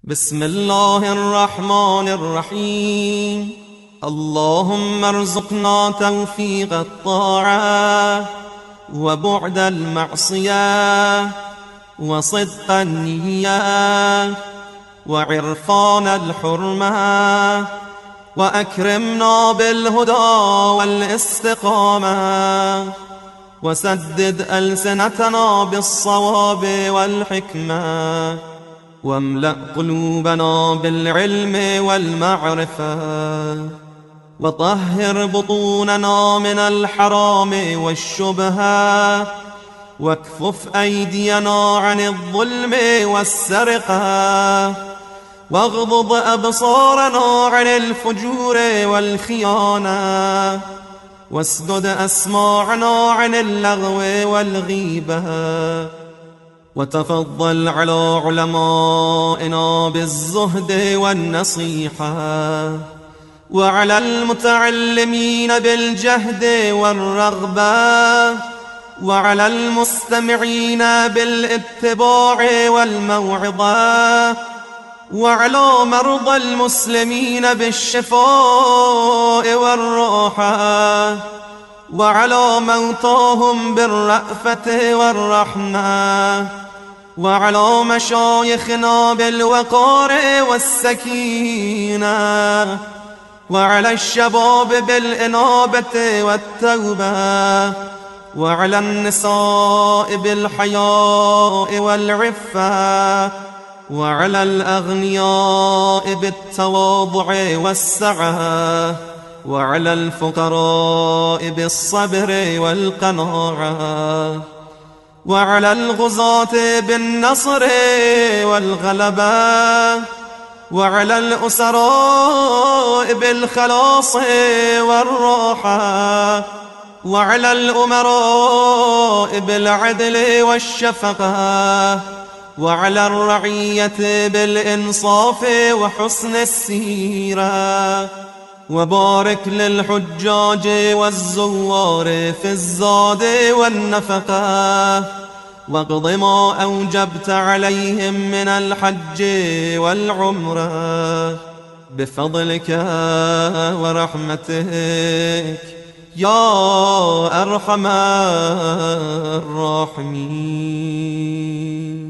بسم الله الرحمن الرحيم. اللهم ارزقنا توفيق الطاعة وبعد المعصية وصدق النية وعرفان الحرمة، وأكرمنا بالهدى والاستقامة، وسدد ألسنتنا بالصواب والحكمة، واملأ قلوبنا بالعلم والمعرفة، وطهر بطوننا من الحرام والشبهة، واكفف أيدينا عن الظلم والسرقة، واغضض أبصارنا عن الفجور والخيانة، واسدد أسماعنا عن اللغو والغيبة، وتفضل على علمائنا بالزهد والنصيحة، وعلى المتعلمين بالجهد والرغبة، وعلى المستمعين بالاتباع والموعظة، وعلى مرضى المسلمين بالشفاء والراحة، وعلى موتاهم بالرأفة والرحمة، وعلى مشايخنا بالوقار والسكينة، وعلى الشباب بالإنابة والتوبة، وعلى النساء بالحياء والعفة، وعلى الأغنياء بالتواضع والسعة، وعلى الفقراء بالصبر والقناعة، وعلى الغزاة بالنصر والغلبة، وعلى الأسراء بالخلاص والراحة، وعلى الأمراء بالعدل والشفقة، وعلى الرعية بالإنصاف وحسن السيرة، وبارك للحجاج والزوار في الزاد والنفقة، واقض ما أوجبت عليهم من الحج والعمرة بفضلك ورحمتك يا أرحم الراحمين.